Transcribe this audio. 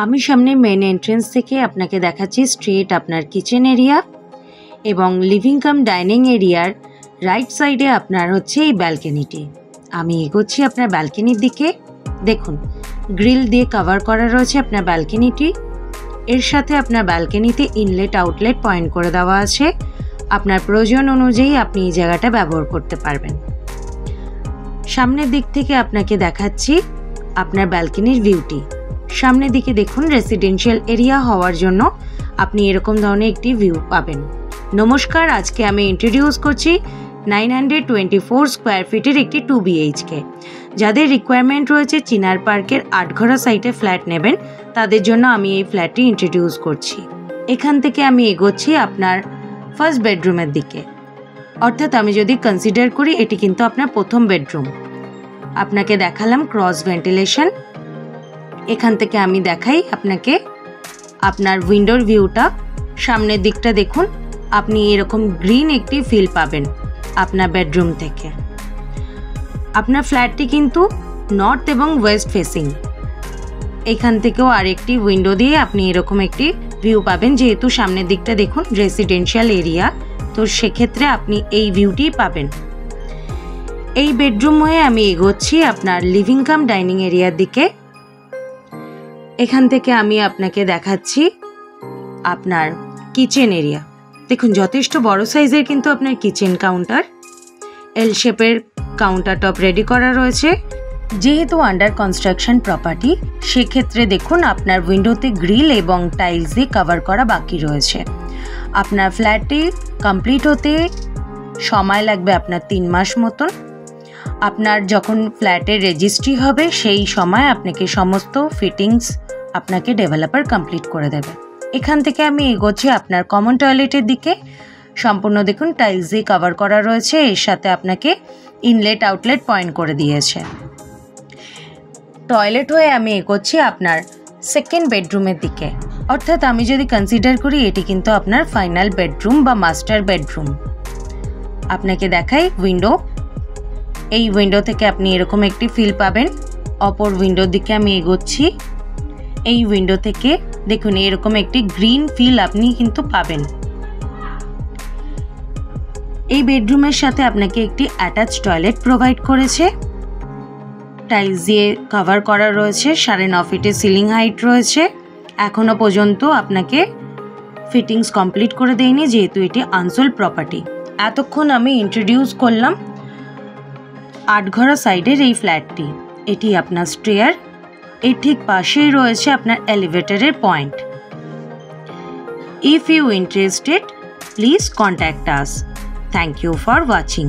আমি সামনে main entrance থেকে আপনাকে দেখাচ্ছি স্ট্রেট আপনার কিচেন এরিয়া এবং লিভিং কাম ডাইনিং এরিয়ার রাইট সাইডে আপনার হচ্ছে এই ব্যালকনিটি। আমি এগোচ্ছি আপনার ব্যালকনির দিকে। দেখুন, গ্রিল দিয়ে কভার করা রয়েছে আপনার ব্যালকনিটি। এর সাথে আপনার ব্যালকনিতে ইনলেট আউটলেট পয়েন্ট করে দেওয়া আছে। আপনার প্রয়োজন অনুযায়ী আপনি এই জায়গাটা ব্যবহার করতে পারবেন। সামনের দিক থেকে আপনাকে দেখাচ্ছি আপনার ব্যালকনির ভিউটি। সামনের দিকে দেখুন, রেসিডেন্সিয়াল এরিয়া হওয়ার জন্য আপনি এরকম ধরনের একটি ভিউ পাবেন। নমস্কার, আজকে আমি ইন্ট্রোডিউস করছি 924 স্কোয়ার ফিটের একটি 2 BHK। যাদের রিকোয়ারমেন্ট রয়েছে চিনার পার্কের আটঘরা সাইটে ফ্ল্যাট নেবেন, তাদের জন্য আমি এই ফ্ল্যাটটি ইন্ট্রোডিউস করছি। এখান থেকে আমি এগোচ্ছি আপনার ফার্স্ট বেডরুমের দিকে। অর্থাৎ আমি যদি কনসিডার করি, এটি কিন্তু আপনার প্রথম বেডরুম। আপনাকে দেখালাম ক্রস ভেন্টিলেশন। এখান থেকে আমি দেখাই আপনাকে আপনার উইন্ডোর ভিউটা। সামনের দিকটা দেখুন, আপনি এরকম গ্রিন একটি ফিল পাবেন আপনার বেডরুম থেকে। আপনার ফ্ল্যাটটি কিন্তু নর্থ এবং ওয়েস্ট ফেসিং। এখান থেকেও আরেকটি উইন্ডো দিয়ে আপনি এরকম একটি ভিউ পাবেন। যেহেতু সামনের দিকটা দেখুন রেসিডেন্সিয়াল এরিয়া, তো সেক্ষেত্রে আপনি এই ভিউটি পাবেন। এই বেডরুম হয়ে আমি এগোচ্ছি আপনার লিভিং কাম ডাইনিং এরিয়ার দিকে। এখান থেকে আমি আপনাকে দেখাচ্ছি আপনার কিচেন এরিয়া। দেখুন, যথেষ্ট বড় সাইজের কিন্তু আপনার কিচেন কাউন্টার। এল শেপের কাউন্টার টপ রেডি করা রয়েছে। যেহেতু আন্ডার কনস্ট্রাকশন প্রপার্টি, সেক্ষেত্রে দেখুন আপনার উইন্ডোতে গ্রিল এবং টাইলস দিয়ে কভার করা বাকি রয়েছে। আপনার ফ্ল্যাটটি কমপ্লিট হতে সময় লাগবে আপনার 3 মাস মতন। আপনার যখন ফ্ল্যাটের রেজিস্ট্রি হবে, সেই সময় আপনাকে সমস্ত ফিটিংস আপনাকে ডেভেলপার কমপ্লিট করে দেবে। এখান থেকে আমি এগোচ্ছি আপনার কমন টয়লেটের দিকে। সম্পূর্ণ দেখুন টাইলস দিয়ে কভার করা রয়েছে। এর সাথে আপনাকে ইনলেট আউটলেট পয়েন্ট করে দিয়েছে। টয়লেট হয়ে আমি এগোচ্ছি আপনার সেকেন্ড বেডরুমের দিকে। অর্থাৎ আমি যদি কনসিডার করি, এটি কিন্তু আপনার ফাইনাল বেডরুম বা মাস্টার বেডরুম। আপনাকে দেখাই উইন্ডো। এই উইন্ডো থেকে আপনি এরকম একটি ফিল পাবেন। অপর উইন্ডোর দিকে আমি এগোচ্ছি। এই উইন্ডো থেকে দেখুন এরকম একটি গ্রিন ফিল আপনি কিন্তু পাবেন। এই বেডরুমের সাথে আপনাকে একটি অ্যাটাচ টয়লেট প্রোভাইড করেছে। টাইলস দিয়ে কভার করা রয়েছে। 9.5 ফিটের সিলিং হাইট রয়েছে। এখনো পর্যন্ত আপনাকে ফিটিংস কমপ্লিট করে দেয়নি, যেহেতু এটি আনসোল্ড প্রপার্টি। এতক্ষণ আমি ইন্ট্রোডিউস করলাম আটঘরা সাইডের এই ফ্ল্যাটটি। এটি আপনার স্টেয়ার। এর ঠিক পাশেই রয়েছে আপনার এলিভেটরের point. If you interested, please contact us. Thank you for watching.